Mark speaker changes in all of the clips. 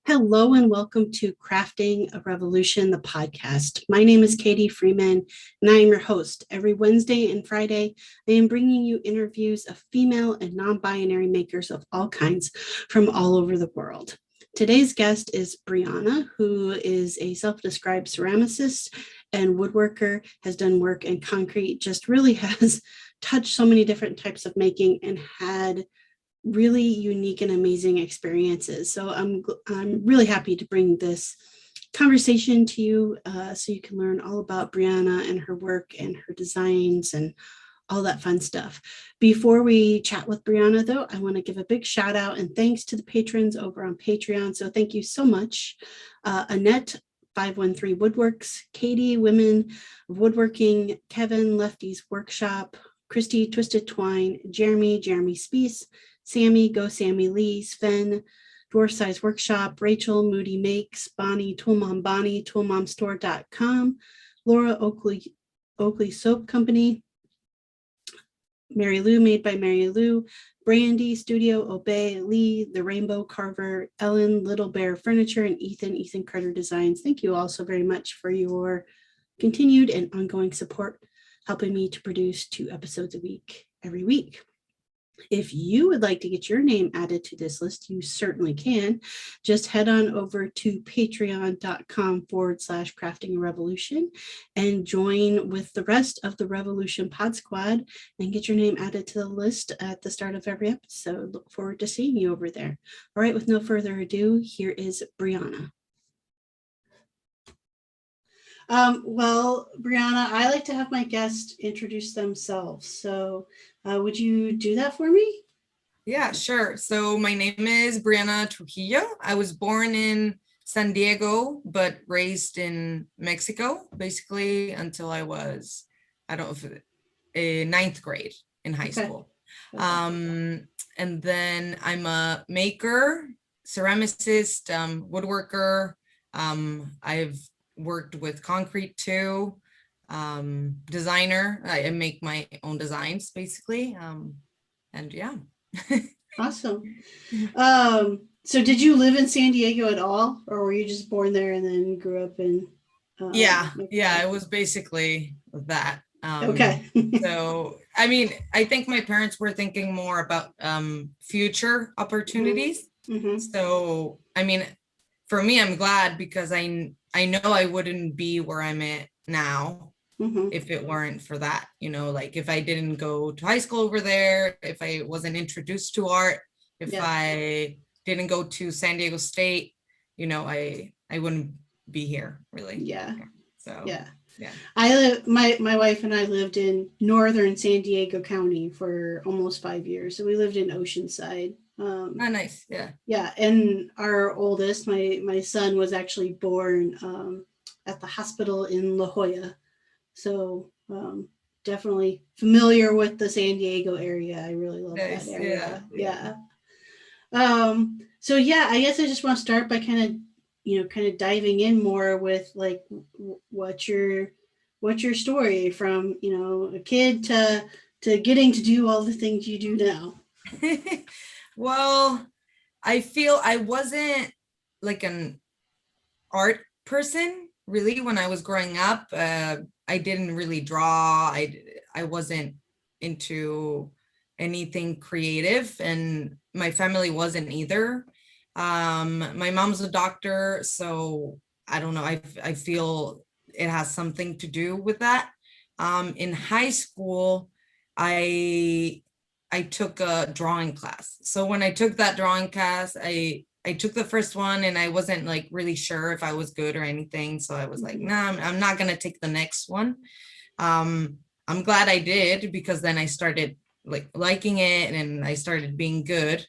Speaker 1: Hello and welcome to Crafting a Revolution, the podcast. My name is Katie Freeman and I am your host. Every Wednesday and Friday, I am bringing you interviews of female and non-binary makers of all kinds from all over the world. Today's guest is Briana, who is a self-described ceramicist and woodworker, has done work in concrete, just really has touched so many different types of making and had really unique and amazing experiences. So I'm really happy to bring this conversation to you so you can learn all about Briana and her work and her designs and all that fun stuff. Before we chat with Briana, though, I want to give a big shout out and thanks to the patrons over on Patreon. So thank you so much. Annette 513 Woodworks, Katie Women of Woodworking, Kevin Lefty's Workshop, Christy Twisted Twine, Jeremy Speece, Sammy, Go Sammy Lee, Sven, Dwarf Size Workshop, Rachel, Moody Makes, Bonnie, Toolmom Bonnie, toolmomstore.com, Laura Oakley Soap Company, Mary Lou, Made by Mary Lou, Brandy, Studio Obey, Lee, The Rainbow Carver, Ellen, Little Bear Furniture, and Ethan Carter Designs. Thank you all so very much for your continued and ongoing support, helping me to produce 2 episodes a week every week. If you would like to get your name added to this list, you certainly can. Just head on over to patreon.com/crafting a revolution and join with the rest of the Revolution Pod Squad and get your name added to the list at the start of every episode. Look forward to seeing you over there. All right, with no further ado, here is Briana. Well, Briana, I like to have my guests introduce themselves. So would you do that for me?
Speaker 2: Yeah, sure. So my name is Briana Trujillo. I was born in San Diego, but raised in Mexico, basically until I was, I don't know, if 9th grade in high school. And then I'm a maker, ceramicist, woodworker. I've worked with concrete too, designer. I make my own designs basically, and yeah.
Speaker 1: Awesome. So did you live in San Diego at all, or were you just born there and then grew up in
Speaker 2: yeah it was basically that.
Speaker 1: Okay.
Speaker 2: So I mean, I think my parents were thinking more about future opportunities.
Speaker 1: Mm-hmm.
Speaker 2: So I mean, for me, I'm glad because I know I wouldn't be where I'm at now if it weren't for that, you know, like if I didn't go to high school over there, if I wasn't introduced to art, if I didn't go to San Diego State, you know, I wouldn't be here really.
Speaker 1: Yeah.
Speaker 2: So
Speaker 1: yeah.
Speaker 2: Yeah.
Speaker 1: My wife and I lived in northern San Diego County for almost 5 years. So we lived in Oceanside.
Speaker 2: Oh, nice. Yeah.
Speaker 1: Yeah. And our oldest, my son, was actually born at the hospital in La Jolla. So definitely familiar with the San Diego area. I really love that area. Yeah. So yeah, I guess I just want to start by kind of diving in more with like what's your story from, you know, a kid to getting to do all the things you do now.
Speaker 2: Well, I feel I wasn't like an art person really when I was growing up. I didn't really draw. I wasn't into anything creative, and my family wasn't either. My mom's a doctor, so I don't know. I feel it has something to do with that. In high school, I took a drawing class. So when I took that drawing class, I took the first one and I wasn't like really sure if I was good or anything. So I was like, nah, I'm not going to take the next one. I'm glad I did, because then I started like liking it and I started being good.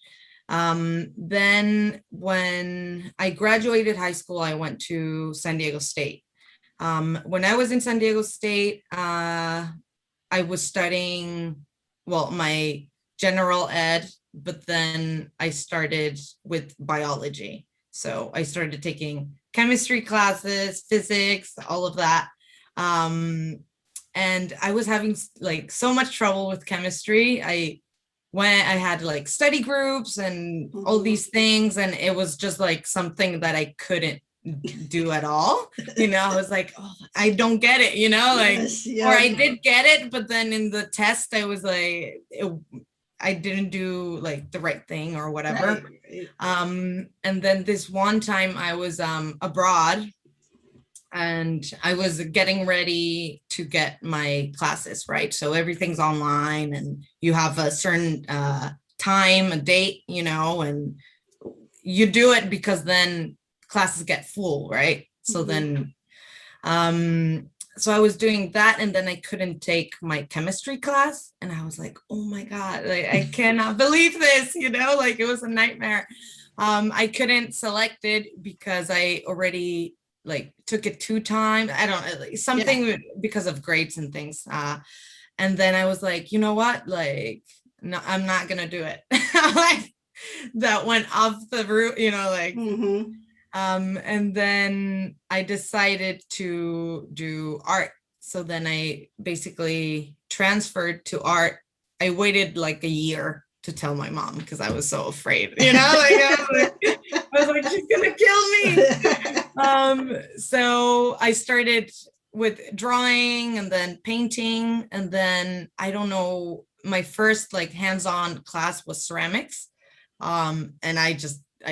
Speaker 2: Then when I graduated high school, I went to San Diego State. When I was in San Diego State, I was studying, well, my general ed, but then I started with biology. So I started taking chemistry classes, physics, all of that. And I was having like so much trouble with chemistry. when I had like study groups and all
Speaker 1: Mhm.
Speaker 2: these things, and it was just like something that I couldn't do at all. I was like, oh, I don't get it, like,
Speaker 1: Yes,
Speaker 2: or
Speaker 1: yeah.
Speaker 2: I did get it, but then in the test, I was like, I didn't do like the right thing or whatever.
Speaker 1: Right.
Speaker 2: And then this one time I was abroad, and I was getting ready to get my classes, right? So everything's online, and you have a certain time, a date, and you do it because then classes get full, right? So then, so I was doing that, and then I couldn't take my chemistry class, and I was like, oh my God, like, I cannot believe this, like it was a nightmare. I couldn't select it because I already like took it 2 times. I don't know, like, something because of grades and things. And then I was like, you know what? Like, no, I'm not gonna do it. Like, that went off the route, like. And then I decided to do art. So then I basically transferred to art. I waited like a year to tell my mom because I was so afraid, like I was like, she's gonna kill me. So I started with drawing and then painting, and then I don't know, my first like hands-on class was ceramics. And I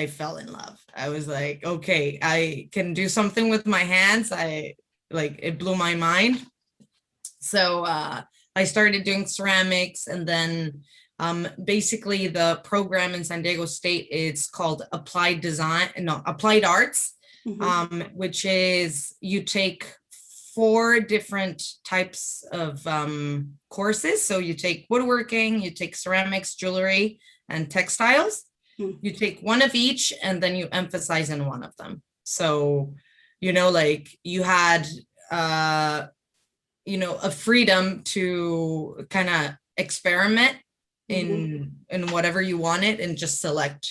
Speaker 2: fell in love. I was like, okay, I can do something with my hands. It blew my mind. So I started doing ceramics, and then basically the program in San Diego State, it's called Applied Arts, which is you take 4 different types of courses. So you take woodworking, you take ceramics, jewelry, and textiles. You take one of each, and then you emphasize in one of them. So, like you had, a freedom to kind of experiment in whatever you wanted and just select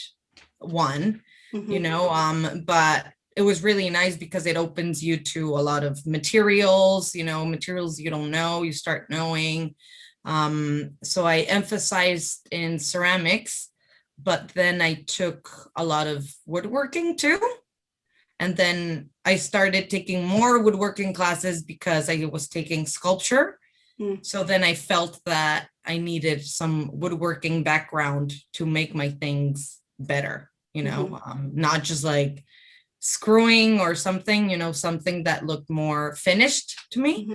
Speaker 2: one, but it was really nice because it opens you to a lot of materials, materials you don't know, you start knowing. So I emphasized in ceramics, but then I took a lot of woodworking too. And then I started taking more woodworking classes because I was taking sculpture. So then I felt that I needed some woodworking background to make my things better, not just like screwing or something, something that looked more finished to me.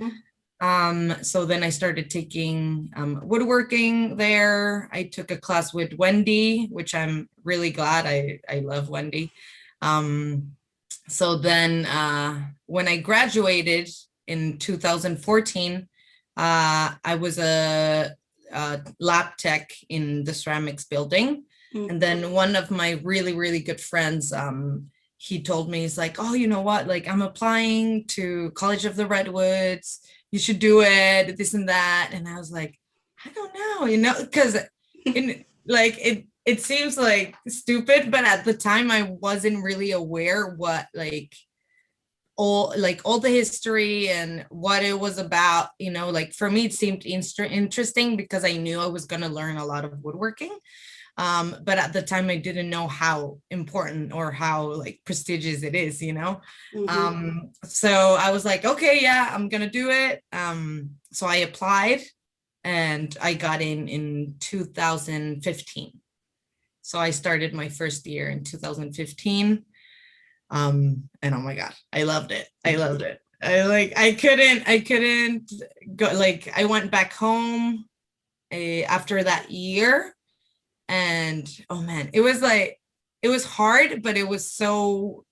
Speaker 2: So then I started taking woodworking there. I took a class with Wendy, which I'm really glad. I love Wendy. So then when I graduated in 2014, I was a lab tech in the ceramics building. And then one of my really, really good friends, he told me, he's like, oh, you know what? Like, I'm applying to College of the Redwoods. You should do it, this and that. And I was like, I don't know, because it seems like stupid, but at the time I wasn't really aware what all the history and what it was about, like for me it seemed interesting because I knew I was going to learn a lot of woodworking. But at the time I didn't know how important or how like prestigious it is, so I was like, okay, yeah, I'm gonna do it. So I applied and I got in 2015. So I started my first year in 2015. And oh my God, I loved it. I couldn't go, like I went back home after that year. And oh man, it was hard, but it was so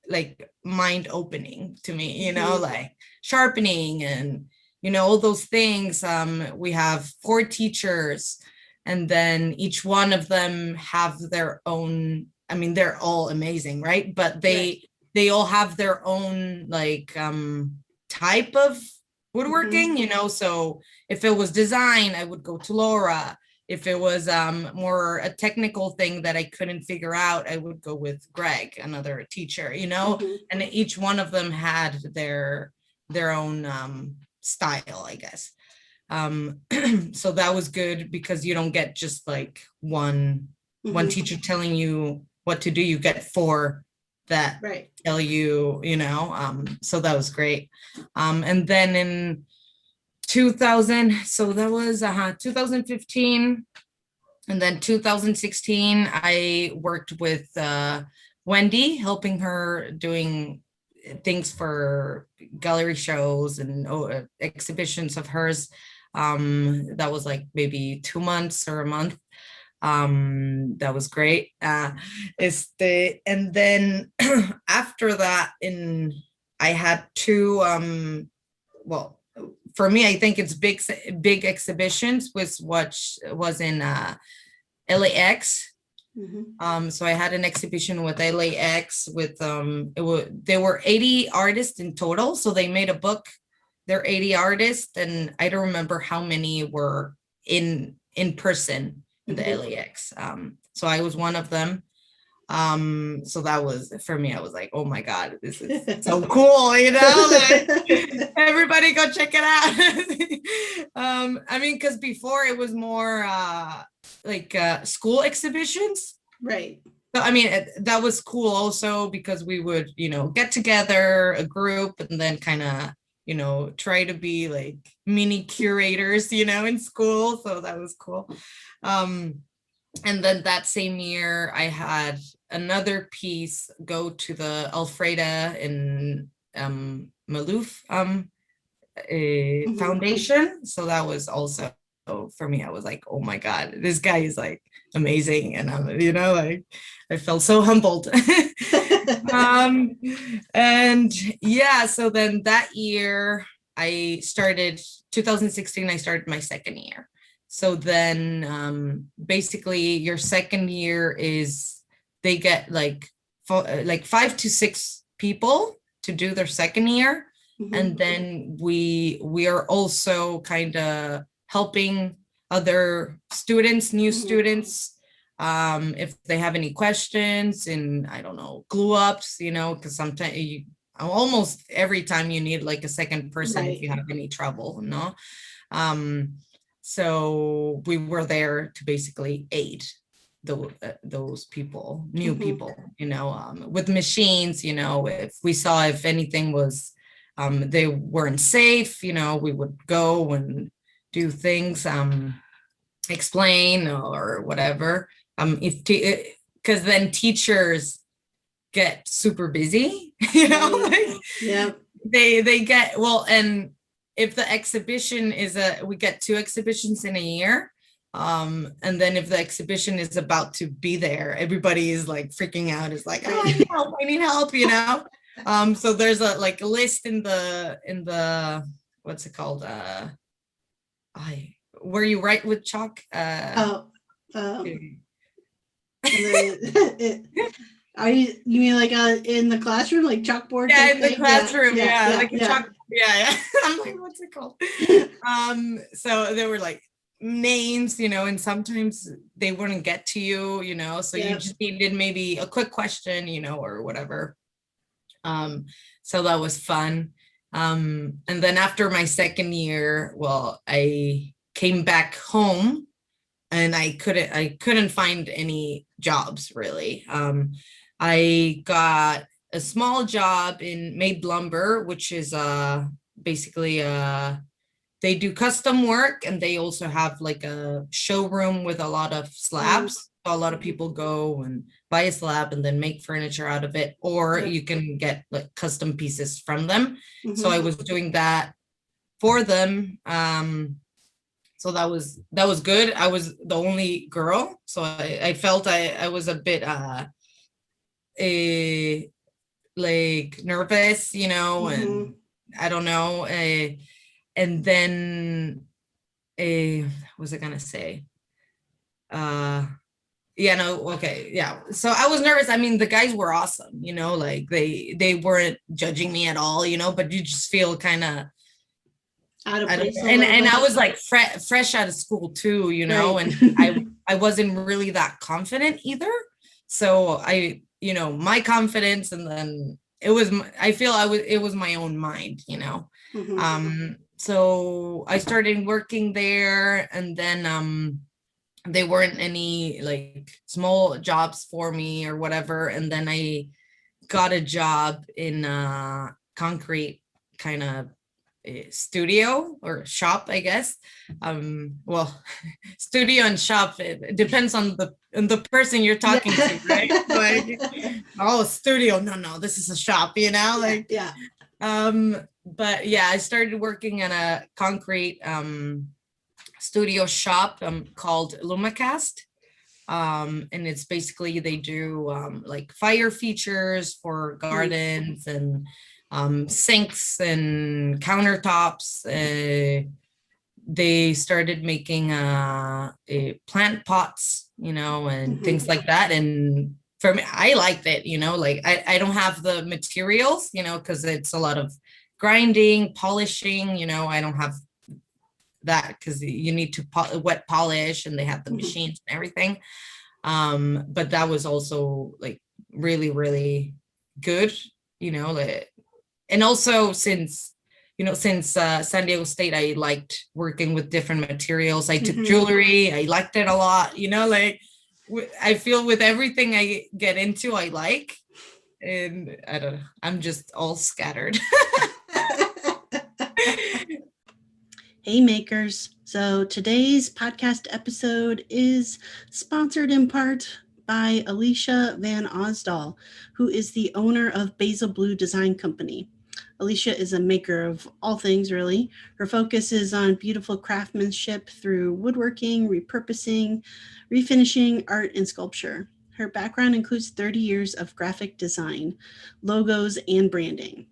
Speaker 2: like mind opening to me, like sharpening and, all those things. We have 4 teachers, and then each one of them have their own, I mean, they're all amazing, right? But they all have their own like type of woodworking, so if it was design, I would go to Laura. If it was more a technical thing that I couldn't figure out, I would go with Greg, another teacher, and each one of them had their own style, I guess. So that was good because you don't get just like one teacher telling you what to do. You get four that tell you, so that was great. And then in 2000, so that was 2015, and then 2016 I worked with Wendy, helping her doing things for gallery shows and exhibitions of hers. That was like maybe 2 months or a month. That was great. And then after that, I had two well, for me, I think it's big exhibitions, was what was in LAX. So I had an exhibition with LAX with there were 80 artists in total, so they made a book. There are 80 artists, and I don't remember how many were in person in the LAX. So I was one of them. So that was, for me, I was like, oh my God, this is so cool, like, everybody go check it out. I mean, because before it was more like school exhibitions.
Speaker 1: Right.
Speaker 2: So I mean, that was cool also because we would, get together, a group, and then kind of, try to be like mini curators, in school. So that was cool. And then that same year, I had another piece go to the Alfreda in Maloof Foundation. So that was also, for me, I was like, oh my God, this guy is like amazing. And I'm, like, I felt so humbled. And yeah, so then that year I started, 2016, I started my second year. So then basically your second year is, they get like 5 to 6 people to do their second year. And then we are also kind of helping other students, new students, if they have any questions, and I don't know, glue ups, because sometimes almost every time you need like a second person if you have any trouble, so we were there to basically aid those people, new people, with machines, if we saw if anything was, they weren't safe, we would go and do things, explain or whatever. Because then teachers get super busy, they get, well, and if the exhibition is we get 2 exhibitions in a year. And then if the exhibition is about to be there, everybody is like freaking out. Is like, oh, I need help, So there's a list in the what's it called? Where you write with chalk.
Speaker 1: You mean like in the classroom, like chalkboard?
Speaker 2: Yeah, in the classroom. Yeah, like a chalk. Yeah. I'm like, what's it called? So there were like names, and sometimes they wouldn't get to you, so you just needed maybe a quick question, or whatever. So that was fun. And then after my second year, well, I came back home and I couldn't find any jobs really. I got a small job in Made Lumber, which is basically they do custom work, and they also have like a showroom with a lot of slabs. So a lot of people go and buy a slab and then make furniture out of it, or you can get like custom pieces from them. So I was doing that for them. So that was good. I was the only girl, so I felt I was a bit like nervous, and I don't know. And then what was I gonna say? So I was nervous. I mean, the guys were awesome, like they weren't judging me at all, but you just feel kind of out of place. And I was like fresh out of school too, and I wasn't really that confident either. So I, my confidence, and then it was my own mind, so I started working there, and then there weren't any like small jobs for me or whatever. And then I got a job in a concrete kind of studio or shop, I guess. Well, studio and shop, it depends on the person you're talking to, right? Like, oh, studio, no, this is a shop, like,
Speaker 1: Yeah.
Speaker 2: But yeah, I started working in a concrete studio shop called Lumacast. And it's basically, they do like fire features for gardens and sinks and countertops. They started making plant pots, and things like that. And for me, I liked it, like I don't have the materials, because it's a lot of grinding, polishing, I don't have that because you need to wet polish, and they have the machines and everything. But that was also like really, really good, like, and also since San Diego State, I liked working with different materials. I took jewelry, I liked it a lot, like I feel with everything I get into, I like, and I don't know, I'm just all scattered.
Speaker 1: Hey makers. So today's podcast episode is sponsored in part by Alicia Van Osdal, who is the owner of Basil Blue Design Company. Alicia is a maker of all things, really. Her focus is on beautiful craftsmanship through woodworking, repurposing, refinishing, art, and sculpture. Her background includes 30 years of graphic design, logos, and branding.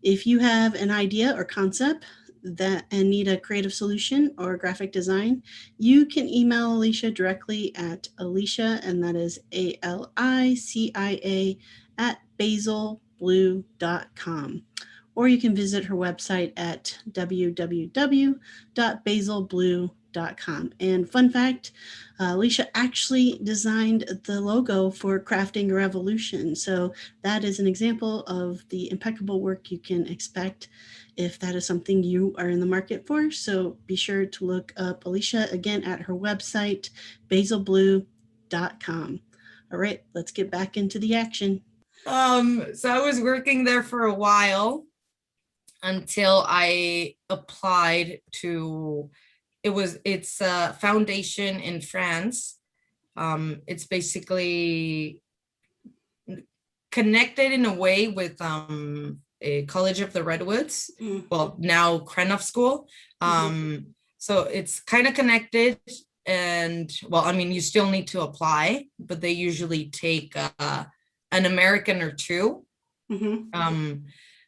Speaker 1: If you have an idea or concept and need a creative solution or graphic design, you can email Alicia directly at Alicia, and that is ALICIA at basilblue.com. Or you can visit her website at www.basilblue.com. And fun fact, Alicia actually designed the logo for Crafting a Revolution. So that is an example of the impeccable work you can expect if that is something you are in the market for. So be sure to look up Alicia again at her website, basilblue.com. All right, let's get back into the action.
Speaker 2: So I was working there for a while until I applied to, it's a foundation in France. It's basically connected in a way with a College of the Redwoods, well, now Krenov School. So it's kind of connected, and well, I mean, you still need to apply, but they usually take an American or two.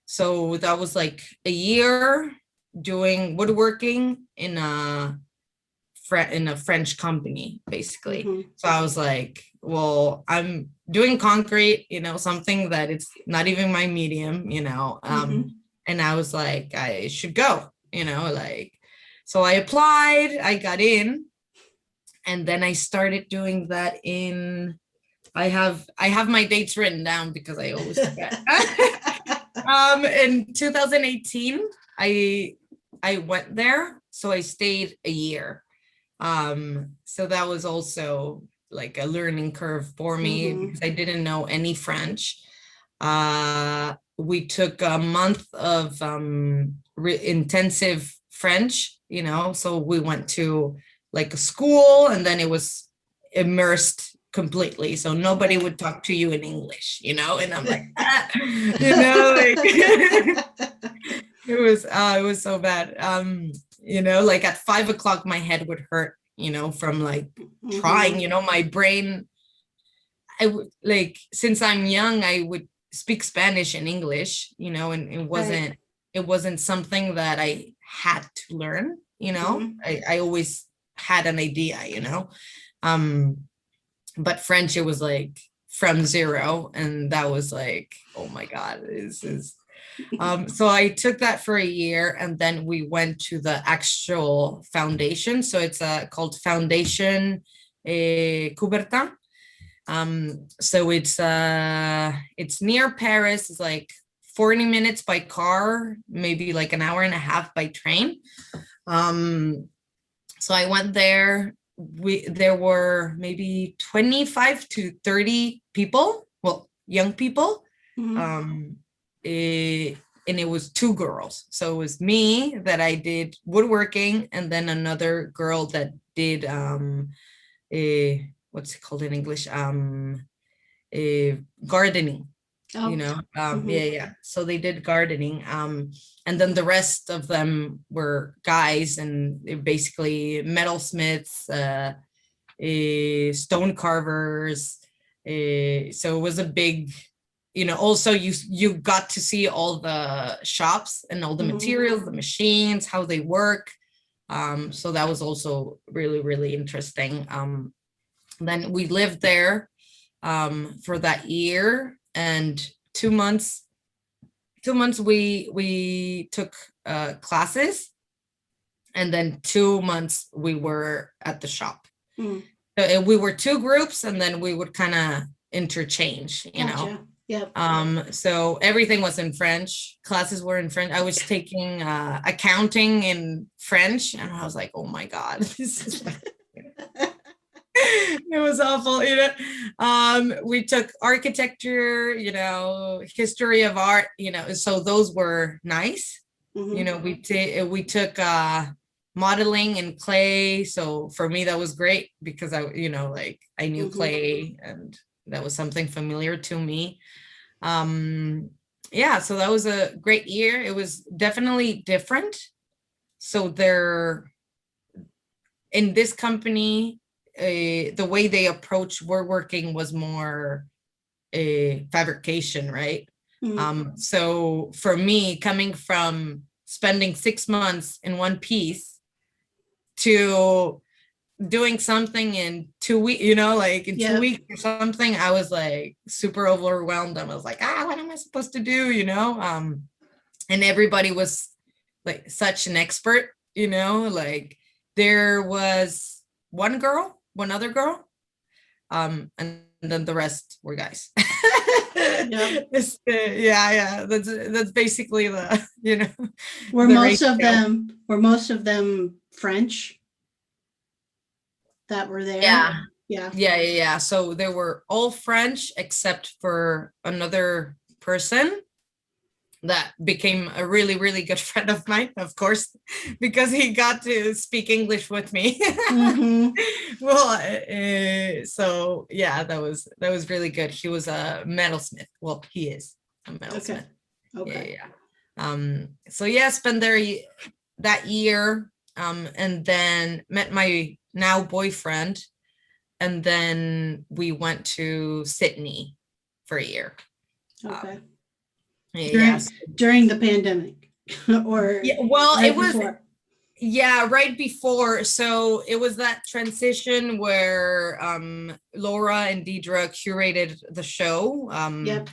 Speaker 2: So that was like a year doing woodworking in a French company, basically. So I was like, well, I'm doing concrete, something that it's not even my medium, and I was like, I should go, like, so I applied, I got in, and then I started doing that I have my dates written down because I always forget. In 2018, I went there, so I stayed a year. So that was also like a learning curve for me because I didn't know any French. We took a month of intensive French, so we went to like a school, and then it was immersed completely, so nobody would talk to you in English, and I'm like, like it was so bad. Like at 5 o'clock my head would hurt, from like trying, my brain, I would, like, since I'm young, I would speak Spanish and English, and it wasn't something that I had to learn, I always had an idea, but French, it was like from zero, and that was like, oh my God, this is so I took that for a year, and then we went to the actual foundation. So it's called Foundation Coubertin. So it's near Paris. It's like 40 minutes by car, maybe like an hour and a half by train. So I went there. There were maybe 25 to 30 people, well, young people.
Speaker 1: Mhm.
Speaker 2: And it was two girls. So it was me that I did woodworking, and then another girl that did what's it called in English? Gardening.
Speaker 1: Oh.
Speaker 2: Yeah,
Speaker 1: Mhm.
Speaker 2: yeah. So they did gardening. And then the rest of them were guys, and basically metalsmiths, stone carvers. So it was a big, also you got to see all the shops and all the
Speaker 1: Mhm.
Speaker 2: materials, the machines, how they work. So that was also really, really interesting. Then we lived there for that year, and 2 months. 2 months we took classes, and then 2 months we were at the shop.
Speaker 1: Mm.
Speaker 2: So we were two groups, and then we would kind of interchange,
Speaker 1: Gotcha. Yep.
Speaker 2: So everything was in French. Classes were in French. I was taking accounting in French, and I was like, oh my God, this is like, it was awful. We took architecture, history of art, so those were nice.
Speaker 1: Mhm.
Speaker 2: We took modeling and clay. So for me, that was great because I knew
Speaker 1: Mhm.
Speaker 2: clay, and that was something familiar to me. Yeah, so that was a great year. It was definitely different. So in this company, the way they approach woodworking was more a fabrication, right?
Speaker 1: Mhm.
Speaker 2: So for me, coming from spending 6 months in one piece to doing something in 2 weeks, like in two
Speaker 1: Yep.
Speaker 2: weeks or something, I was like super overwhelmed. I was like, what am I supposed to do? And everybody was like such an expert, like there was one other girl, and then the rest were guys.
Speaker 1: Yep.
Speaker 2: Yeah, that's basically the
Speaker 1: Were
Speaker 2: the
Speaker 1: most of
Speaker 2: ratio.
Speaker 1: them were most of them French that were there?
Speaker 2: Yeah,
Speaker 1: Yeah.
Speaker 2: yeah. So they were all French except for another person that became a really, really good friend of mine, of course, because he got to speak English with me.
Speaker 1: Mhm.
Speaker 2: Well, so yeah, that was really good. He was a metalsmith. Well, he is a
Speaker 1: Okay.
Speaker 2: metalsmith. Yeah,
Speaker 1: Okay.
Speaker 2: yeah. So yeah, spent there that year, and then met my now boyfriend, and then we went to Sydney for a year.
Speaker 1: Okay.
Speaker 2: Yes.
Speaker 1: During the pandemic or
Speaker 2: Yeah, well, it
Speaker 1: right
Speaker 2: was,
Speaker 1: before.
Speaker 2: yeah, right before. So it was that transition where Laura and Deidre curated the show.
Speaker 1: Yep.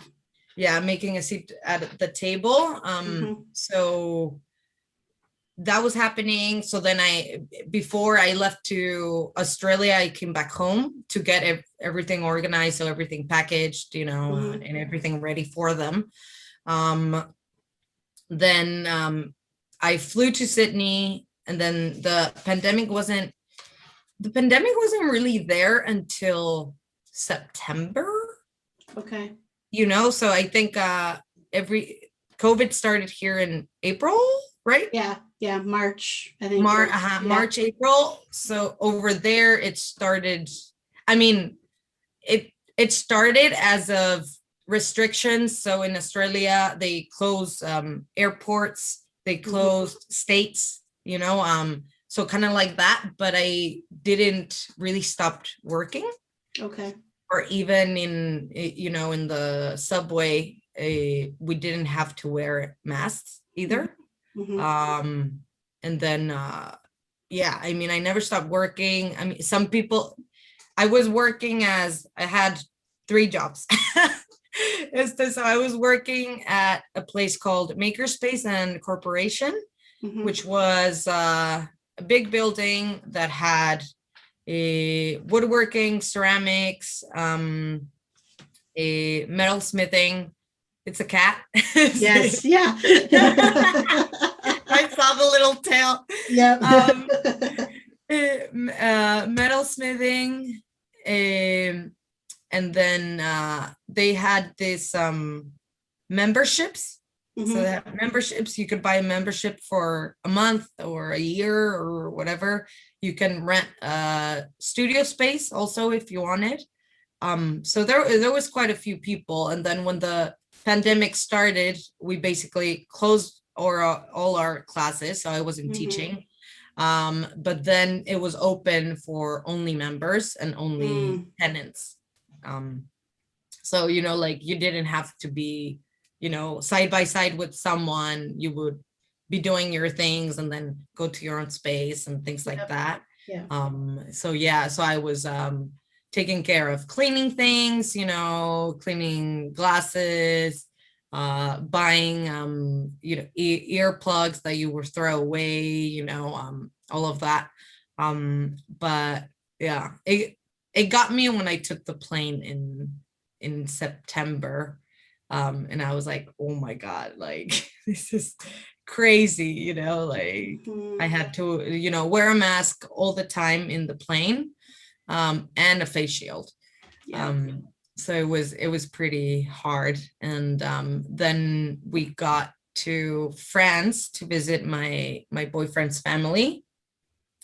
Speaker 2: Yeah, making a seat at the table.
Speaker 1: Mhm.
Speaker 2: So that was happening. So then before I left to Australia, I came back home to get everything organized, so everything packaged,
Speaker 1: Mhm.
Speaker 2: and everything ready for them. Then I flew to Sydney, and then the pandemic wasn't really there until September,
Speaker 1: Okay.
Speaker 2: so I think every COVID started here in April, right?
Speaker 1: Yeah. Yeah. March, I think it was. Yeah.
Speaker 2: March, April. So over there it started, I mean, it started as of restrictions. So in Australia, they closed airports, they
Speaker 1: Mhm.
Speaker 2: closed states, so kind of like that. But I didn't really stop working,
Speaker 1: Okay.
Speaker 2: or even in the subway, we didn't have to wear masks
Speaker 1: Mhm.
Speaker 2: either.
Speaker 1: Mhm.
Speaker 2: Um, and then yeah, I mean, I never stopped working. I mean, some people, I was working as I had 3 jobs. So I was working at a place called Makerspace and Corporation,
Speaker 1: Mhm.
Speaker 2: which was a big building that had a woodworking, ceramics, a metalsmithing. It's a cat.
Speaker 1: Yes, yeah.
Speaker 2: I saw the little tail.
Speaker 1: Yep.
Speaker 2: Metal smithing, and then they had this memberships. So they have memberships. You could buy a membership for a month or a year or whatever. You can rent studio space also if you wanted. So there was quite a few people, and then when the pandemic started, we basically closed all our classes, so I wasn't teaching. But then it was open for only members and only tenants. So like you didn't have to be side by side with someone. You would be doing your things and then go to your own space and things like that.
Speaker 1: Yeah.
Speaker 2: So I was taking care of cleaning things, cleaning glasses, buying earplugs that you would throw away, all of that. But yeah, it got me when I took the plane in September. And I was like, oh my God, like this is crazy, like I had to, wear a mask all the time in the plane, and a face shield.
Speaker 1: Yeah.
Speaker 2: So it was pretty hard. And then we got to France to visit my boyfriend's family.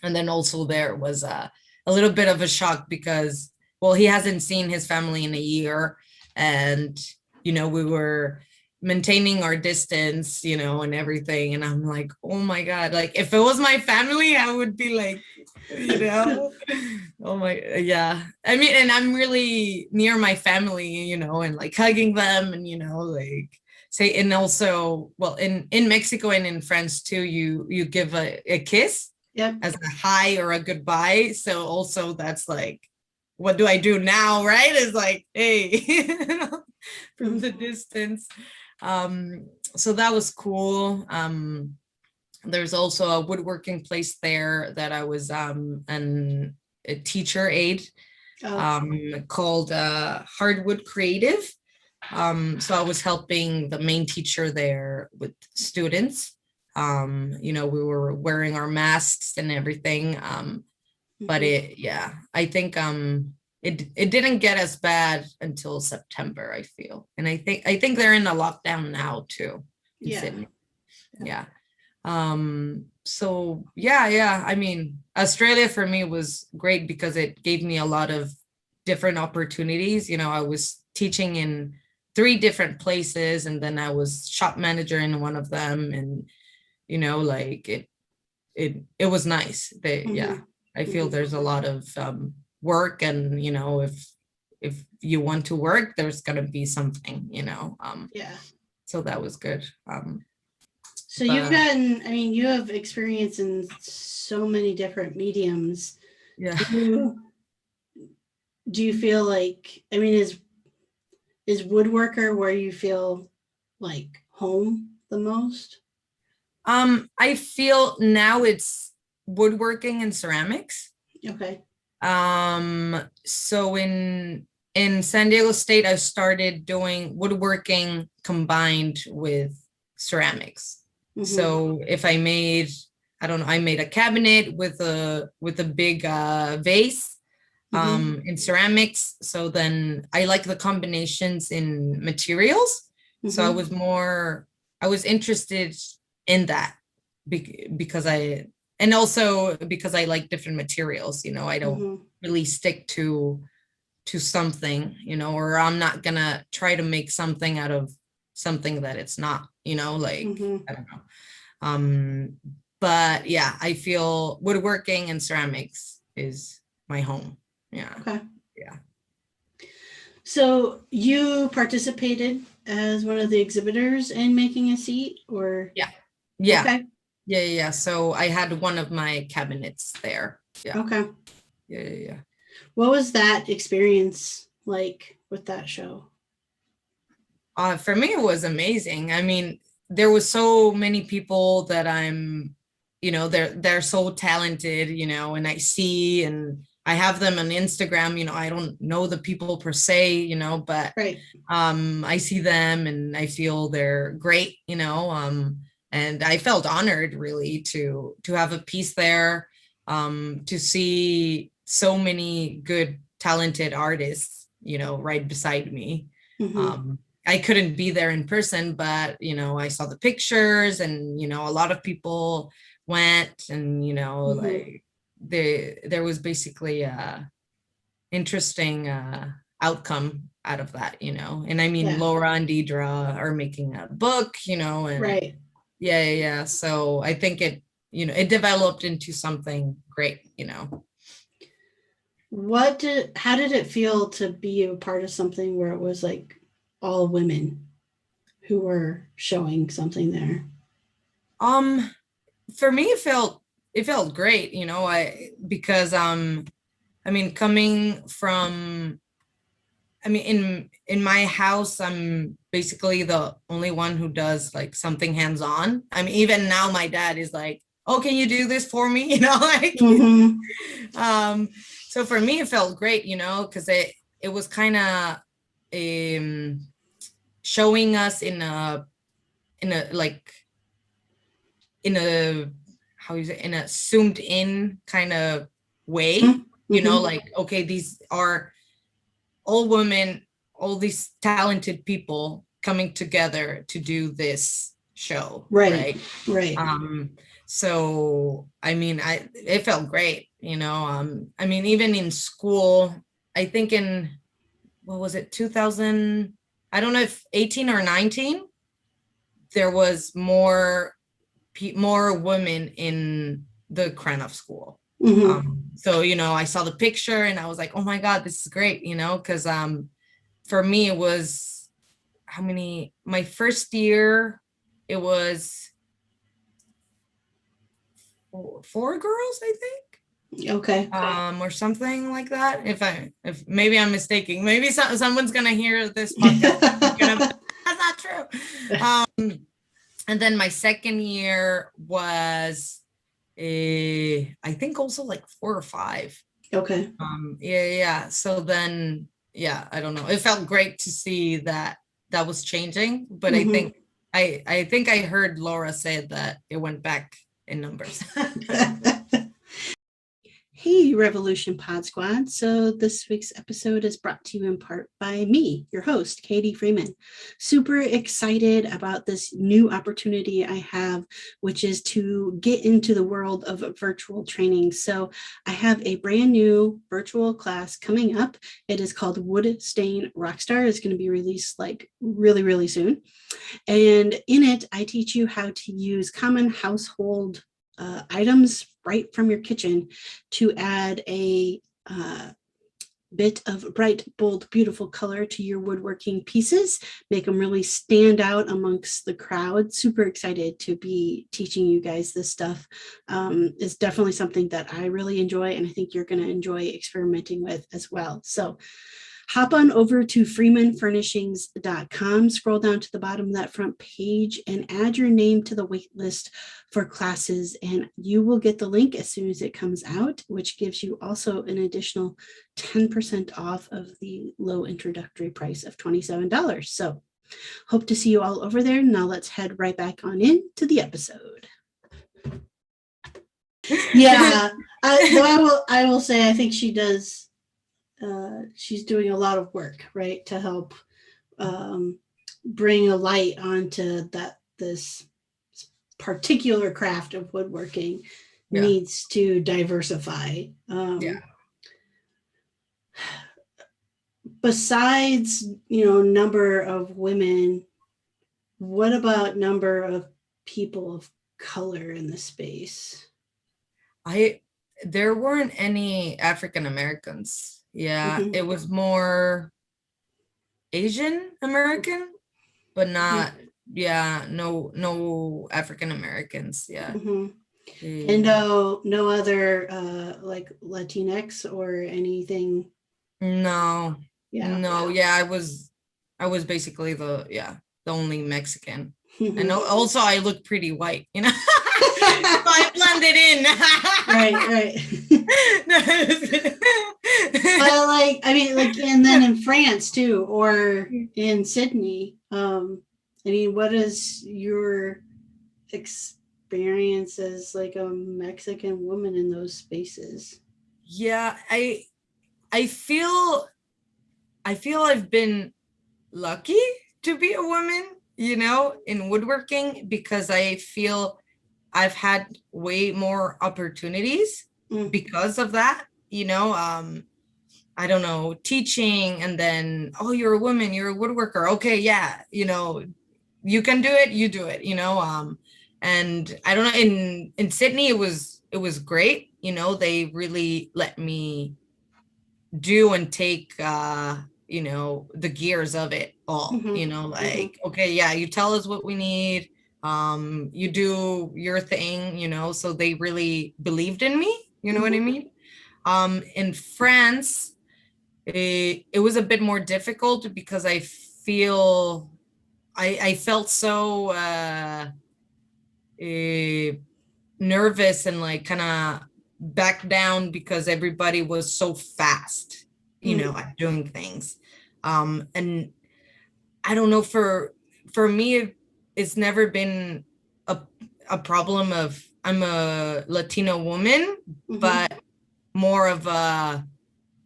Speaker 2: And then also there was a little bit of a shock because, well, he hasn't seen his family in a year. And, we were maintaining our distance, and everything. And I'm like, oh my God, like if it was my family, I would be like, oh my, yeah. I mean, and I'm really near my family, and like hugging them and, like say, and also, well, in Mexico and in France too, you give a kiss. Yep. As a hi or a goodbye. So also that's like, what do I do now? Right? It's like, hey, from the distance. So that was cool. There's also a woodworking place there that I was a teacher aide, called Hardwood Creative. So I was helping the main teacher there with students. We were wearing our masks and everything. But I think it didn't get as bad until September, I feel. And I think they're in a lockdown now too. In Sydney. Yeah. So yeah. I mean, Australia for me was great because it gave me a lot of different opportunities. I was teaching in 3 different places, and then I was shop manager in one of them, and like it was nice. I feel there's a lot of work, and if you want to work, there's gonna be something, so that was good.
Speaker 1: So you've gotten, I mean, you have experience in so many different mediums.
Speaker 2: Yeah.
Speaker 1: Do you feel like, I mean, is woodworker where you feel like home the most?
Speaker 2: I feel now it's woodworking and ceramics.
Speaker 1: Okay.
Speaker 2: So in San Diego State, I started doing woodworking combined with ceramics. So if I made, I don't know, I made a cabinet with a big vase in ceramics. So then I like the combinations in materials. So I was interested in that because I like different materials, I don't really stick to something, or I'm not gonna try to make something out of something that it's not, like, I don't know. But yeah, I feel woodworking and ceramics is my home. Yeah.
Speaker 1: Okay.
Speaker 2: Yeah.
Speaker 1: So you participated as one of the exhibitors in making a seat, or?
Speaker 2: Yeah. Yeah.
Speaker 1: Okay.
Speaker 2: Yeah. So I had one of my cabinets there. Yeah.
Speaker 1: Okay.
Speaker 2: Yeah.
Speaker 1: What was that experience like with that show?
Speaker 2: For me, it was amazing. I mean, there was so many people that I'm, they're so talented, and I see and I have them on Instagram, I don't know the people per se, but
Speaker 1: Right.
Speaker 2: I see them and I feel they're great, and I felt honored really to have a piece there, to see so many good, talented artists, right beside me. I couldn't be there in person, but I saw the pictures, and a lot of people went, and like there was basically a interesting outcome out of that, and I mean,
Speaker 1: Yeah.
Speaker 2: Laura and Deidre are making a book, and
Speaker 1: Right.
Speaker 2: yeah, so I think it it developed into something great.
Speaker 1: How did it feel to be a part of something where it was like all women who were showing something there?
Speaker 2: um for me, it felt great, because I mean, coming from, I mean, in my house, I'm basically the only one who does like something hands-on. I mean, even now my dad is like, "Oh, can you do this for me?" Like, um, so for me it felt great, because it was kind of showing us in a like in a how you say, in a zoomed in kind of way, like, okay, these are all women, all these talented people coming together to do this show,
Speaker 1: Right.
Speaker 2: right?
Speaker 1: Right.
Speaker 2: So I mean, it felt great, I mean, even in school, I think in, what was it, 2000, I don't know if 18 or 19, there was more women in the Krenov school. So I saw the picture and I was like, oh my God, this is great, because for me it was, how many, my first year, it was four girls, I think.
Speaker 1: Okay.
Speaker 2: Or something like that. If maybe I'm mistaken, maybe someone's gonna hear this podcast. That's not true. And then my second year was, I think also like four or five.
Speaker 1: Okay.
Speaker 2: Yeah. So then, yeah, I don't know. It felt great to see that was changing, but I think I heard Laura say that it went back in numbers.
Speaker 1: Hey, Revolution Pod Squad. So, this week's episode is brought to you in part by me, your host, Katie Freeman. Super excited about this new opportunity I have, which is to get into the world of virtual training. So, I have a brand new virtual class coming up. It is called Wood Stain Rockstar. It's going to be released like really, really soon. And in it, I teach you how to use common household items right from your kitchen to add a bit of bright, bold, beautiful color to your woodworking pieces, make them really stand out amongst the crowd. Super excited to be teaching you guys this stuff. It's definitely something that I really enjoy, and I think you're going to enjoy experimenting with as well. So hop on over to freemanfurnishings.com, scroll down to the bottom of that front page and add your name to the wait list for classes, and you will get the link as soon as it comes out, which gives you also an additional 10% off of the low introductory price of $27. So hope to see you all over there. Now let's head right back on in to the episode. Yeah, I will say I think she does. She's doing a lot of work, right, to help bring a light onto this particular craft of woodworking. Needs to diversify. Besides, number of women, what about number of people of color in the space?
Speaker 2: There weren't any African Americans. Yeah, it was more Asian American, but not, no African Americans. Yeah.
Speaker 1: And no other like Latinx or anything?
Speaker 2: No. Yeah, I was basically the only Mexican. And also I look pretty white, you know. So I blended in.
Speaker 1: Right. But like, I mean, like, and then in France too, or in Sydney. I mean, what is your experience as like a Mexican woman in those spaces?
Speaker 2: Yeah, I feel I've been lucky to be a woman, you know, in woodworking, because I feel I've had way more opportunities because of that, you know. I don't know, teaching, and then, oh, you're a woman, you're a woodworker. Okay, yeah, you know, you can do it, you do it, you know. And I don't know, in Sydney it was great, you know, they really let me do and take you know, the gears of it all, you know, like, okay, yeah, you tell us what we need, you do your thing, you know. So they really believed in me, you know what I mean. In France, it was a bit more difficult because I feel I felt so nervous and like kind of back down because everybody was so fast, you know, at doing things. And I don't know, for me, it's never been a problem of I'm a Latino woman, but more of a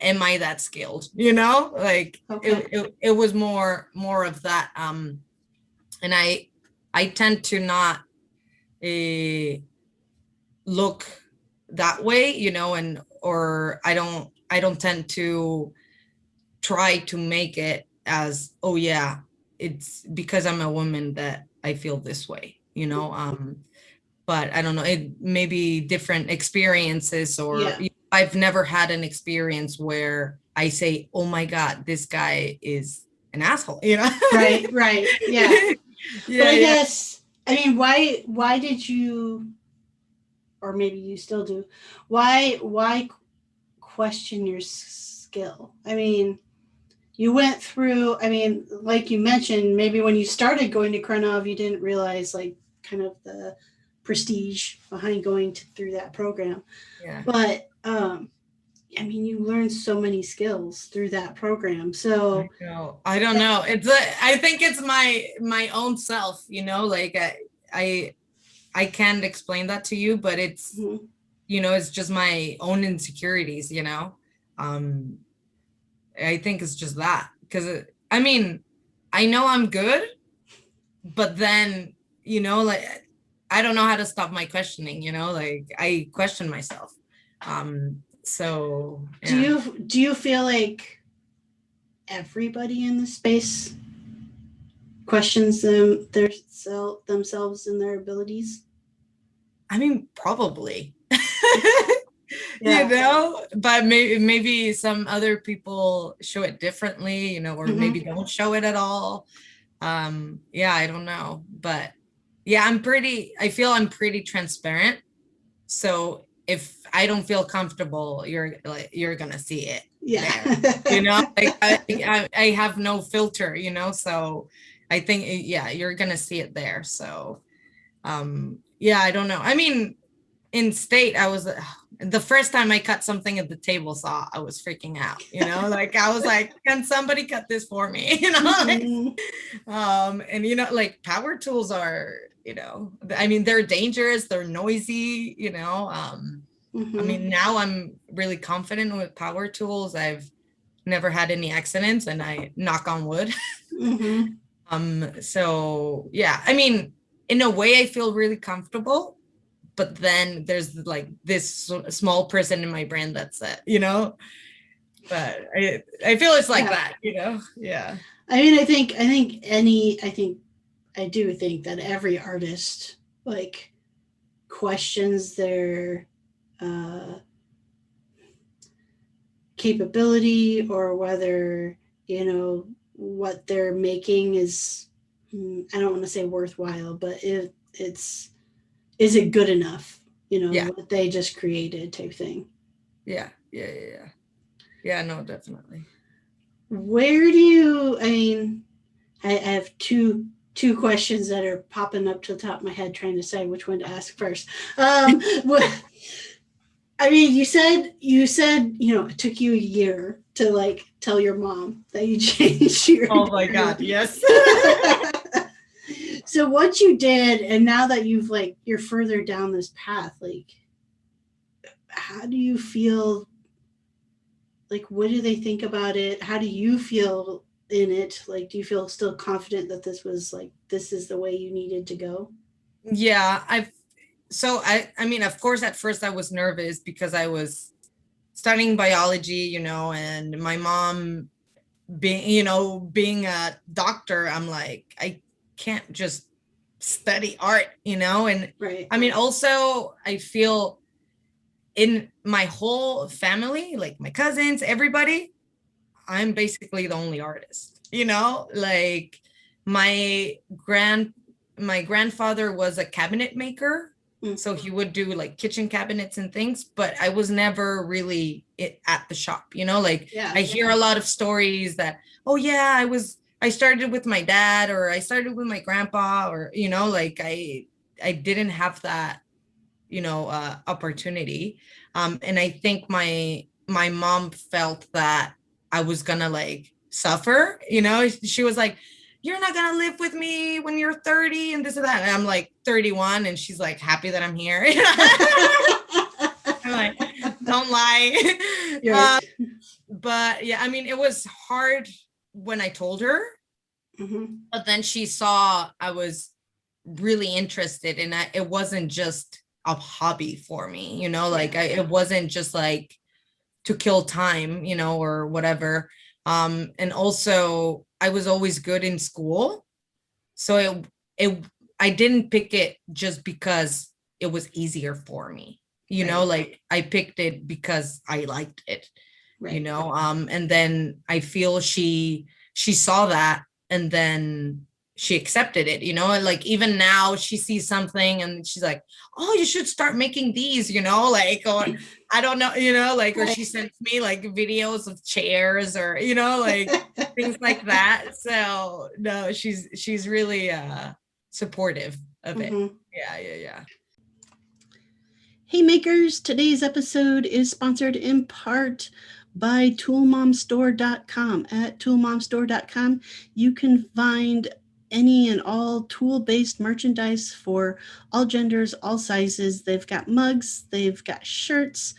Speaker 2: am I that skilled, you know, like it was more of that. And I tend to not look that way, you know, and or I don't tend to try to make it as, oh yeah, it's because I'm a woman that I feel this way, you know. But I don't know, it may be different experiences, or I've never had an experience where I say, oh my God, this guy is an asshole, you know.
Speaker 1: Right. Yeah. But I guess, I mean, why did you, or maybe you still do, why question your skill? I mean, you went through, I mean, like you mentioned, maybe when you started going to Krenov, you didn't realize like kind of the prestige behind going through that program.
Speaker 2: Yeah.
Speaker 1: But I mean, you learn so many skills through that program. So
Speaker 2: I don't know. I think it's my own self, you know, like I can't explain that to you, but it's, you know, it's just my own insecurities, you know. I think it's just that, because I mean, I know I'm good, but then, you know, like I don't know how to stop my questioning, you know, like I question myself. So yeah.
Speaker 1: do you feel like everybody in the space questions themselves and their abilities?
Speaker 2: I mean, probably. You know, but maybe some other people show it differently, you know, or maybe don't show it at all. Yeah, I don't know, but yeah, I feel I'm pretty transparent. So if I don't feel comfortable, you're gonna see it there, you know. Like I have no filter, you know, so I think, yeah, you're gonna see it there. So yeah, I don't know, I mean, in state, I was the first time I cut something at the table saw, I was freaking out, you know, like I was like, can somebody cut this for me? You know, like, and you know, like power tools are, you know, I mean, they're dangerous, they're noisy, you know. I mean, now I'm really confident with power tools. I've never had any accidents, and I knock on wood. So yeah, I mean, in a way I feel really comfortable, but then there's like this small person in my brain that's you know, but I feel it's like that, you know. Yeah.
Speaker 1: I mean, I do think that every artist like questions their uh, capability, or whether, you know, what they're making is, I don't want to say worthwhile, but it's, is it good enough, you know,
Speaker 2: Yeah.
Speaker 1: what they just created type thing.
Speaker 2: Yeah. Yeah, no, definitely.
Speaker 1: Where do you, I mean, I have two two questions that are popping up to the top of my head, trying to decide which one to ask first. I mean, you said, it took you a year to like tell your mom that you changed your.
Speaker 2: Oh my God, yes.
Speaker 1: So what you did, and now that you're further down this path, like, how do you feel? Like, what do they think about it? How do you feel in it? Like, do you feel still confident that this is the way you needed to go?
Speaker 2: Yeah, I mean, of course, at first I was nervous because I was studying biology, and my mom being a doctor, I'm like, I can't just study art, and
Speaker 1: Right.
Speaker 2: I mean, also I feel in my whole family, like my cousins, everybody, I'm basically the only artist, like my my grandfather was a cabinet maker. So he would do like kitchen cabinets and things, but I was never really at the shop, like I hear a lot of stories that, oh yeah, I started with my dad, or I started with my grandpa, or, like I didn't have that, opportunity. And I think my mom felt that I was gonna like suffer, she was like, you're not gonna live with me when you're 30 and this and that. And I'm like 31, and she's like happy that I'm here. I'm like, don't lie.
Speaker 1: Right.
Speaker 2: But yeah, I mean, it was hard when I told her, but then she saw I was really interested, and it wasn't just a hobby for me, like it wasn't just like to kill time, or whatever. And also I was always good in school. So I didn't pick it just because it was easier for me, like I picked it because I liked it, and then I feel she saw that, and then she accepted it, and like even now she sees something and she's like, oh, you should start making these, like, or I don't know, like, or she sends me like videos of chairs, or like things like that. So no, she's really supportive of it. Yeah.
Speaker 1: Hey makers, today's episode is sponsored in part by toolmomstore.com. At toolmomstore.com, you can find any and all tool-based merchandise for all genders, all sizes. They've got mugs, they've got shirts,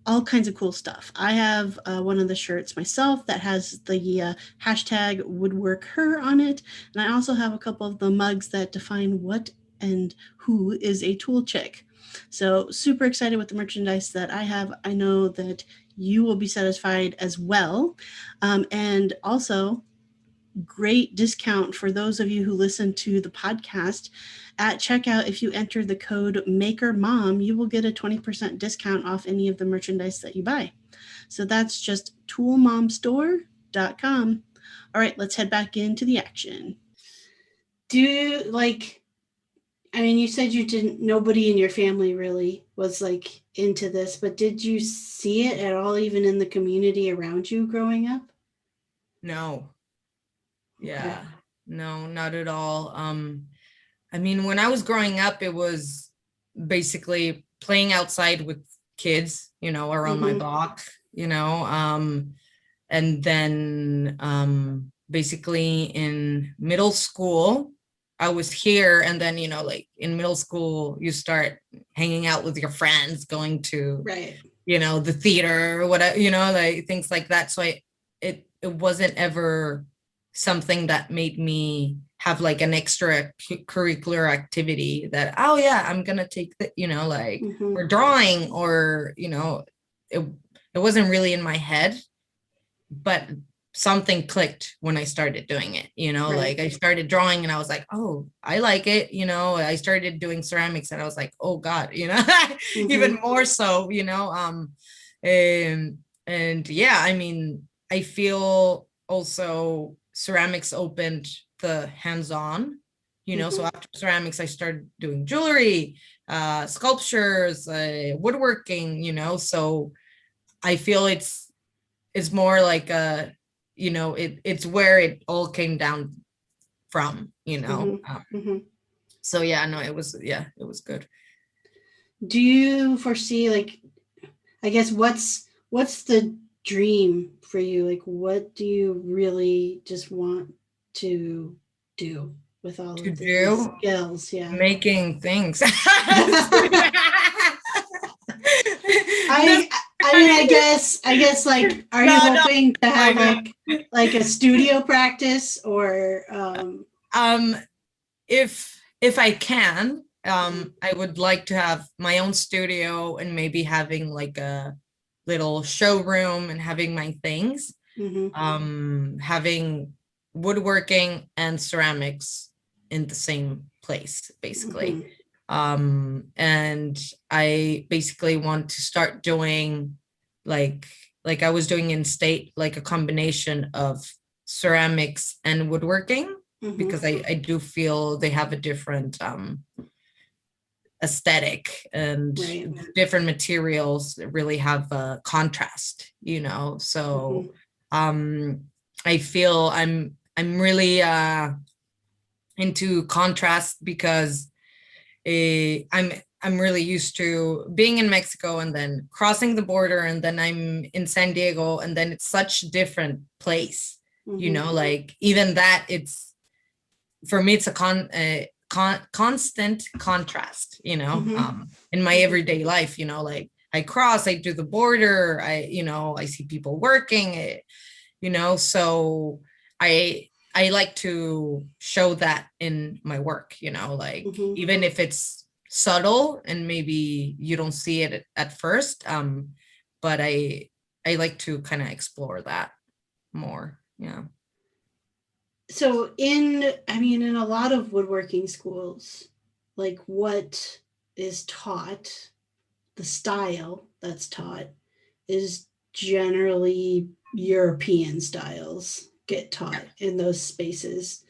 Speaker 1: all kinds of cool stuff. I have one of the shirts myself that has the hashtag woodworker on it. And I also have a couple of the mugs that define what and who is a tool chick. So super excited with the merchandise that I have. I know that you will be satisfied as well. And also, great discount for those of you who listen to the podcast. At checkout, if you enter the code MAKERMOM, you will get a 20% discount off any of the merchandise that you buy. So that's just toolmomstore.com. All right, let's head back into the action. You said nobody in your family really was like into this, but did you see it at all, even in the community around you growing up?
Speaker 2: No. Yeah. Okay. No, not at all. I mean, when I was growing up, it was basically playing outside with kids, around my block, and then basically in middle school, I was here, and then, like in middle school, you start hanging out with your friends, going to, the theater or whatever, like things like that. So it wasn't ever something that made me have like an extra curricular activity that, oh yeah, I'm gonna take the, like, or drawing, or, it wasn't really in my head, but something clicked when I started doing it, like I started drawing and I was like, oh, I like it. I started doing ceramics and I was like, oh God, even more so, and yeah, I mean, I feel also ceramics opened the hands-on, so after ceramics, I started doing jewelry, sculptures, woodworking, so I feel it's more like it's where it all came down from, you know. So yeah, no, it was good.
Speaker 1: Do you foresee, like, I guess, what's the dream for you? Like, what do you really just want to do with all
Speaker 2: To
Speaker 1: of these
Speaker 2: do
Speaker 1: skills? Yeah.
Speaker 2: making things.
Speaker 1: I mean, I guess like, are you hoping to have like a studio practice, or
Speaker 2: if I can, I would like to have my own studio and maybe having like a little showroom and having my things. Having woodworking and ceramics in the same place, basically. And I basically want to start doing like I was doing in state, like a combination of ceramics and woodworking, because I do feel they have a different aesthetic, and different materials that really have a contrast, you know. So I feel I'm really into contrast, because I'm really used to being in Mexico and then crossing the border, and then I'm in San Diego, and then it's such a different place, you know, like even that, it's, for me, it's a constant contrast, you know, in my everyday life, you know, like I cross, I do the border, you know, I see people working, you know, so I like to show that in my work, you know, like even if it's subtle and maybe you don't see it at first, but I like to kind of explore that more. Yeah.
Speaker 1: So in a lot of woodworking schools, like, what is taught, the style that's taught, is generally European styles get taught in those spaces.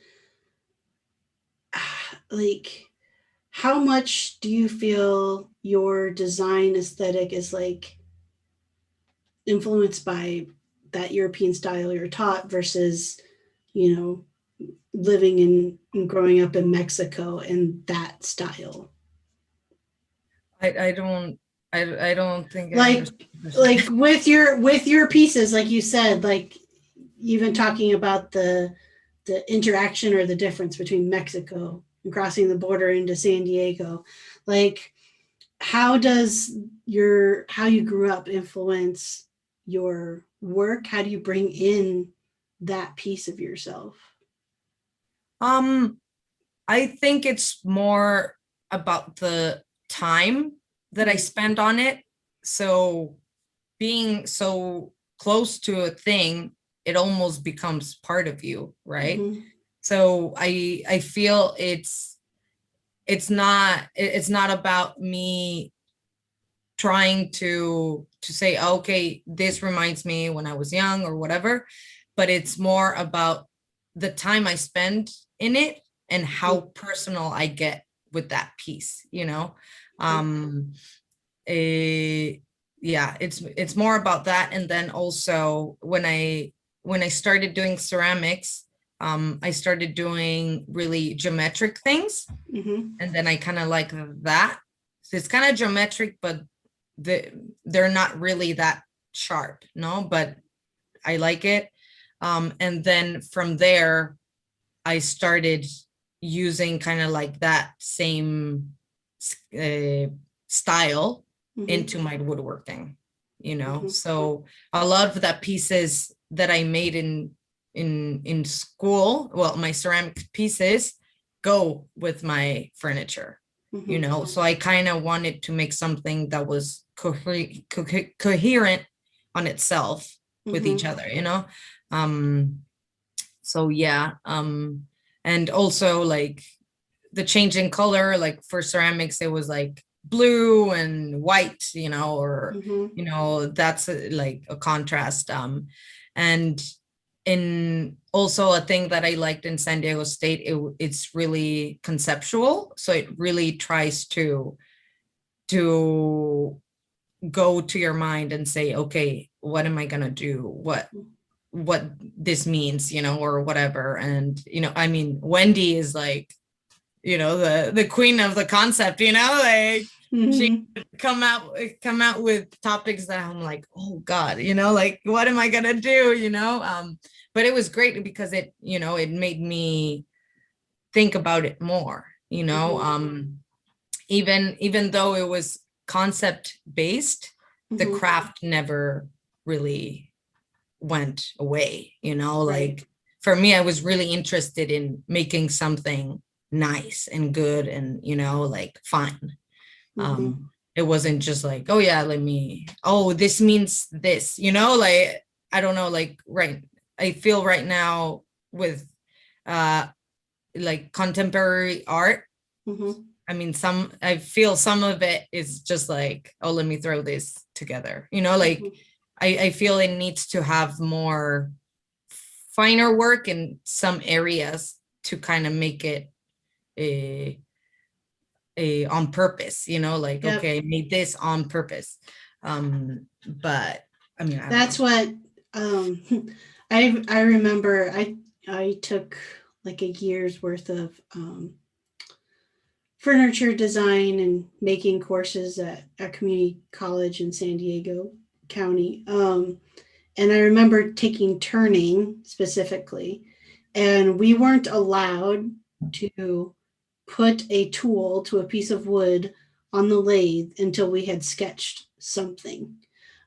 Speaker 1: Like, how much do you feel your design aesthetic is like influenced by that European style you're taught versus, you know, living in and growing up in Mexico and that style?
Speaker 2: I don't think
Speaker 1: like with your pieces, like you said, like even talking about the interaction or the difference between Mexico and crossing the border into San Diego, like, how does how you grew up influence your work? How do you bring in that piece of yourself?
Speaker 2: I think it's more about the time that I spend on it. So being so close to a thing, it almost becomes part of you, right? So I feel it's not about me trying to say, okay, this reminds me when I was young or whatever, but it's more about the time I spend in it and how personal I get with that piece, you know. Yeah, it's more about that. And then also when I started doing ceramics, I started doing really geometric things, and then I kind of like that. So it's kind of geometric, but they're not really that sharp, no, but I like it. And then from there, I started using kind of like that same style into my woodworking, you know. So a lot of that pieces that I made in school, well, my ceramic pieces go with my furniture, you know. So I kind of wanted to make something that was coherent on itself with each other, you know. So yeah, and also like the change in color, like for ceramics it was like blue and white, you know, or you know, that's like a contrast. And in also a thing that I liked in San Diego State, it's really conceptual, so it really tries to go to your mind and say, okay, what am I gonna do, what this means, or whatever. And, I mean, Wendy is like, the queen of the concept, like she come out with topics that I'm like, oh God, like, what am I gonna do, but it was great because it, it made me think about it more, even though it was concept based, the craft never really went away, like for me, I was really interested in making something nice and good and, like fun. It wasn't just like, oh yeah, this means this, like, I don't know, like, right. I feel right now with like contemporary art, I mean, I feel some of it is just like, oh, let me throw this together, like I feel it needs to have more finer work in some areas to kind of make it on purpose, like, okay, I made this on purpose. But I mean,
Speaker 1: that's what I remember. I took like a year's worth of furniture design and making courses at a community college in San Diego County. And I remember taking turning specifically, and we weren't allowed to put a tool to a piece of wood on the lathe until we had sketched something.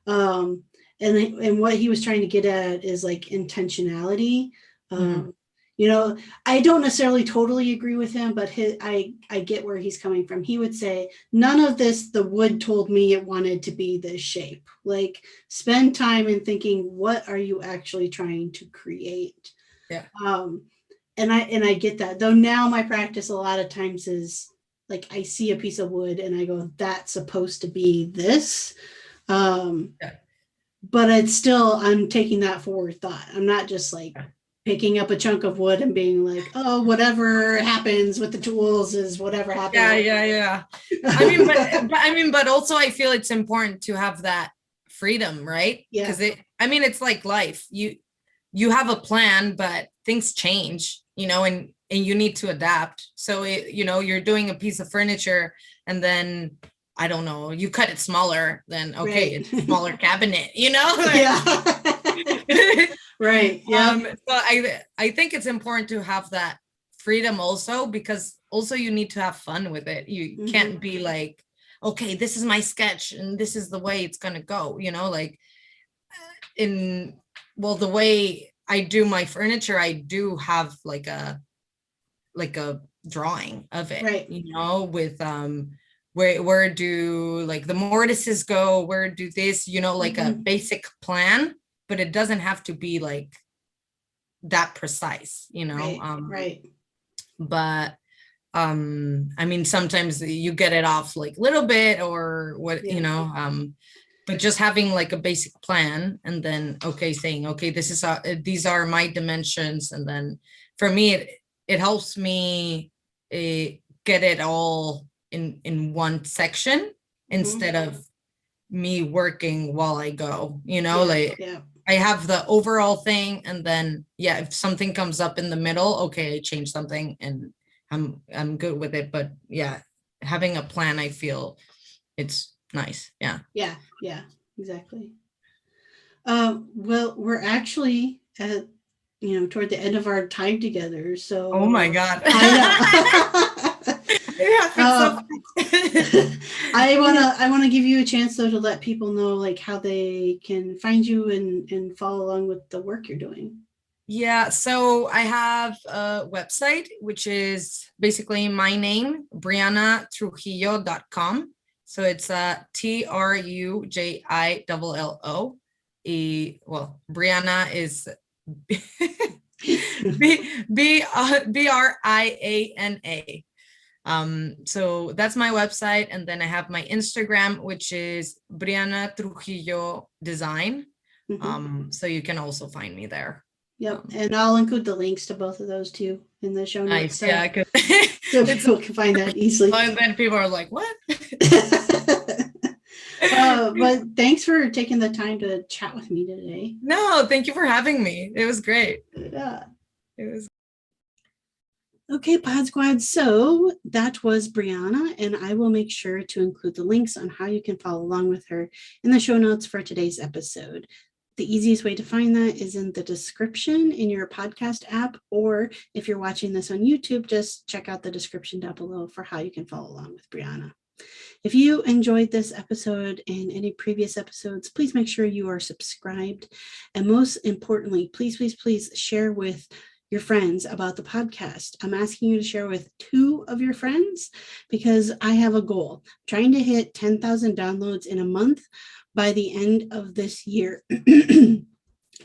Speaker 1: And what he was trying to get at is like intentionality. I don't necessarily totally agree with him, but I get where he's coming from. He would say, none of this, the wood told me it wanted to be this shape. Like, spend time in thinking, what are you actually trying to create?
Speaker 2: Yeah.
Speaker 1: And I get that. Though now my practice a lot of times is like, I see a piece of wood and I go, that's supposed to be this. But it's still, I'm taking that forward thought. I'm not just like picking up a chunk of wood and being like, oh, whatever happens with the tools is whatever happens.
Speaker 2: Yeah. I mean, but also I feel it's important to have that freedom, right?
Speaker 1: Yeah.
Speaker 2: Because it's like life. You have a plan, but things change, and you need to adapt. So you're doing a piece of furniture and then, I don't know, you cut it smaller, then okay, it's a smaller cabinet,
Speaker 1: Yeah. Right. Yeah.
Speaker 2: So I think it's important to have that freedom also, because also you need to have fun with it. You can't be like, okay, this is my sketch and this is the way it's gonna go, like the way I do my furniture, I do have like a drawing of it,
Speaker 1: right.
Speaker 2: With where do like the mortises go, where do this, like a basic plan, but it doesn't have to be like that precise,
Speaker 1: right.
Speaker 2: But I mean, sometimes you get it off like a little bit or what, but just having like a basic plan and then, okay, saying, okay, these are my dimensions. And then for me, it helps me get it all in one section instead of me working while I go, I have the overall thing. And then, if something comes up in the middle, okay, I change something and I'm good with it. But having a plan, I feel it's nice. Yeah,
Speaker 1: exactly. Well, we're actually at toward the end of our time together, so
Speaker 2: oh my God.
Speaker 1: I want to give you a chance though to let people know like how they can find you and follow along with the work you're doing.
Speaker 2: Yeah, so I have a website, which is basically my name, brianatrujillo.com. So it's TRUJILLO. Briana is BRIANA. So that's my website. And then I have my Instagram, which is Briana Trujillo Design. So you can also find me there.
Speaker 1: Yep. And I'll include the links to both of those too in the show notes.
Speaker 2: Nice. Yeah.
Speaker 1: So people can find that easily.
Speaker 2: And then people are like, what?
Speaker 1: But thanks for taking the time to chat with me today.
Speaker 2: No, thank you for having me. It was great.
Speaker 1: Yeah.
Speaker 2: It was.
Speaker 1: Okay, Pod Squad. So that was Briana, and I will make sure to include the links on how you can follow along with her in the show notes for today's episode. The easiest way to find that is in the description in your podcast app, or if you're watching this on YouTube, just check out the description down below for how you can follow along with Briana. If you enjoyed this episode and any previous episodes, please make sure you are subscribed. And most importantly, please, please, please share with your friends about the podcast. I'm asking you to share with 2 of your friends because I have a goal, trying to hit 10,000 downloads in a month by the end of this year.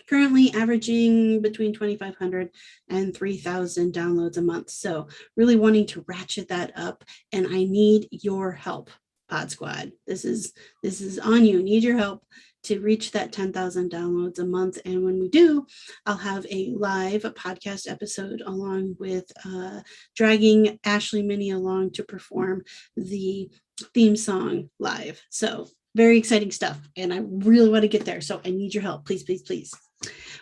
Speaker 1: Currently averaging between 2,500 and 3,000 downloads a month. So really wanting to ratchet that up, and I need your help, Pod Squad. This is on you. Need your help to reach that 10,000 downloads a month. And when we do, I'll have a live podcast episode along with dragging Ashley Minnie along to perform the theme song live. So very exciting stuff. And I really want to get there. So I need your help. Please, please, please.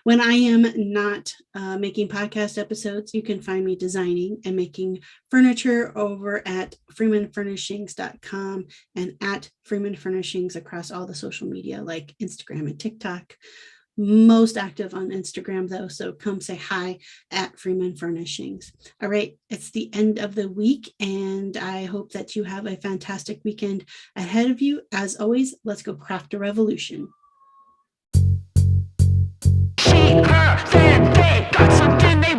Speaker 1: When I am not making podcast episodes, you can find me designing and making furniture over at freemanfurnishings.com and at Freeman Furnishings across all the social media like Instagram and TikTok. Most active on Instagram though, so come say hi at Freeman Furnishings. All right, it's the end of the week, and I hope that you have a fantastic weekend ahead of you. As always, let's go craft a revolution. She, her, they got something they